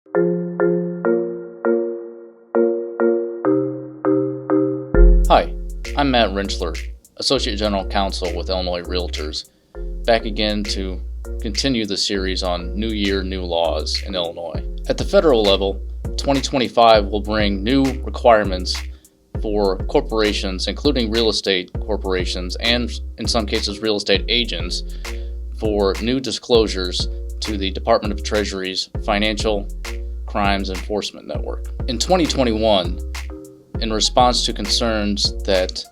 Hi, I'm Matt Rinchler, Associate General Counsel with Illinois Realtors, back again to continue the series on New Year, New Laws in Illinois. At the federal level, 2025 will bring new requirements for corporations, including real estate corporations and, in some cases, real estate agents, for new disclosures to the Department of Treasury's Financial Crimes Enforcement Network. In 2021, in response to concerns that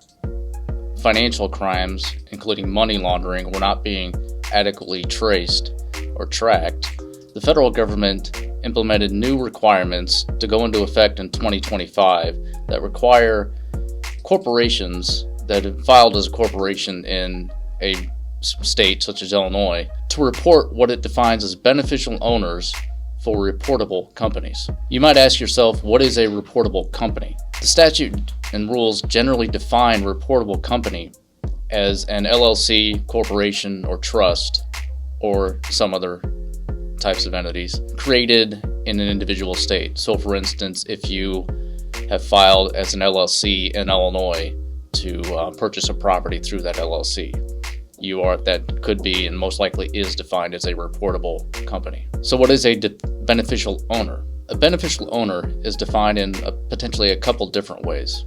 financial crimes, including money laundering, were not being adequately traced or tracked, the federal government implemented new requirements to go into effect in 2025 that require corporations that have filed as a corporation in a state such as Illinois to report what it defines as beneficial owners for reportable companies. You might ask yourself, what is a reportable company? The statute and rules generally define reportable company as an LLC, corporation, or trust, or some other types of entities created in an individual state. So for instance, if you have filed as an LLC in Illinois to purchase a property through that LLC, that could be and most likely is defined as a reportable company. So what is a beneficial owner? A beneficial owner is defined in potentially a couple different ways.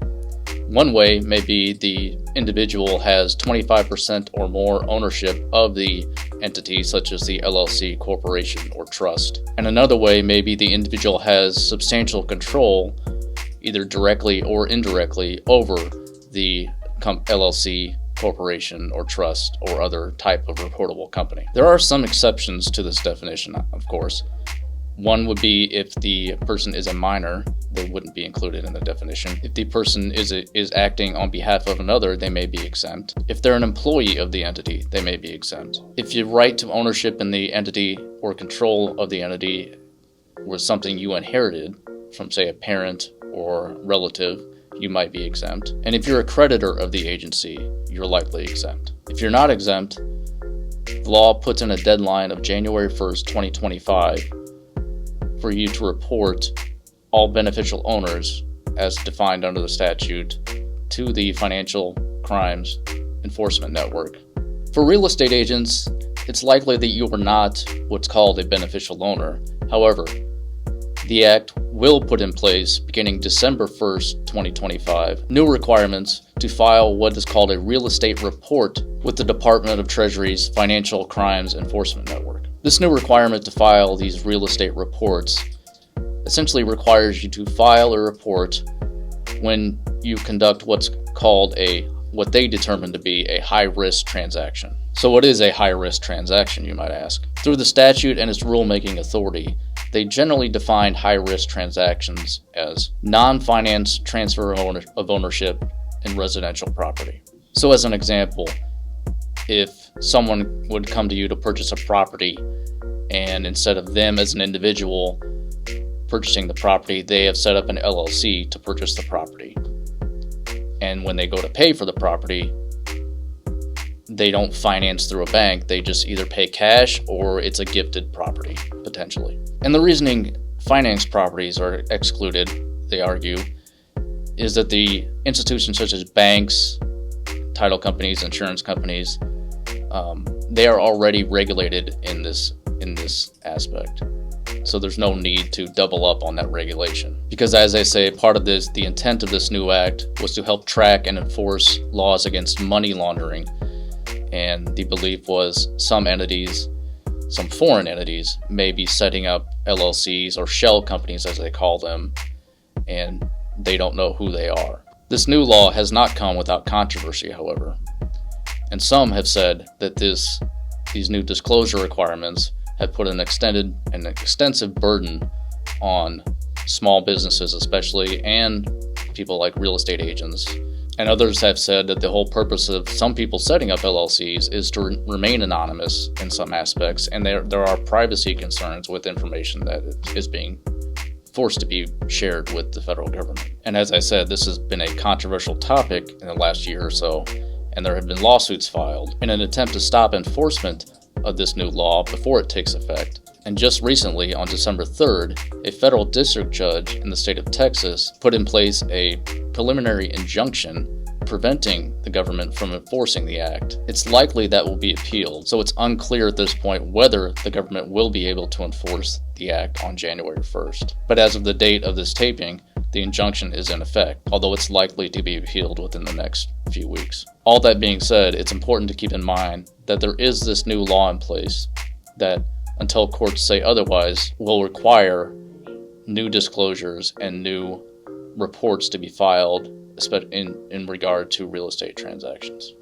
One way may be the individual has 25% or more ownership of the entity, such as the LLC, corporation, or trust. And another way may be the individual has substantial control, either directly or indirectly, over the LLC, corporation, or trust, or other type of reportable company. There are some exceptions to this definition, of course. One would be if the person is a minor, they wouldn't be included in the definition. If the person is acting on behalf of another, they may be exempt. If they're an employee of the entity, they may be exempt. If your right to ownership in the entity or control of the entity was something you inherited from, say, a parent or relative, you might be exempt. And if you're a creditor of the agency, you're likely exempt. If you're not exempt, the law puts in a deadline of January 1st, 2025 for you to report all beneficial owners as defined under the statute to the Financial Crimes Enforcement Network. For real estate agents, it's likely that you are not what's called a beneficial owner. However, the Act will put in place, beginning December 1st, 2025, new requirements to file what is called a real estate report with the Department of Treasury's Financial Crimes Enforcement Network. This new requirement to file these real estate reports essentially requires you to file a report when you conduct what's called what they determine to be a high-risk transaction. So what is a high-risk transaction, you might ask? Through the statute and its rulemaking authority, they generally define high-risk transactions as non-finance transfer of ownership in residential property. So as an example, if someone would come to you to purchase a property, and instead of them as an individual purchasing the property, they have set up an LLC to purchase the property. And when they go to pay for the property, they don't finance through a bank, they just either pay cash or it's a gifted property, potentially. And the reasoning finance properties are excluded, they argue, is that the institutions such as banks, title companies, insurance companies, they are already regulated in this aspect. So there's no need to double up on that regulation. Because as I say, part of this, the intent of this new act was to help track and enforce laws against money laundering. And the belief was some foreign entities may be setting up LLCs or shell companies as they call them, and they don't know who they are. This new law has not come without controversy, however. And some have said that these new disclosure requirements have put an extensive burden on small businesses especially, and people like real estate agents. And others have said that the whole purpose of some people setting up LLCs is to remain anonymous in some aspects, and there are privacy concerns with information that is being forced to be shared with the federal government. And as I said, this has been a controversial topic in the last year or so, and there have been lawsuits filed. In an attempt to stop enforcement of this new law before it takes effect. And just recently, on December 3rd, a federal district judge in the state of Texas put in place a preliminary injunction preventing the government from enforcing the act. It's likely that will be appealed, so it's unclear at this point whether the government will be able to enforce the act on January 1st. But as of the date of this taping, the injunction is in effect, although it's likely to be appealed within the next few weeks. All that being said, it's important to keep in mind that there is this new law in place that, until courts say otherwise, will require new disclosures and new reports to be filed in regard to real estate transactions.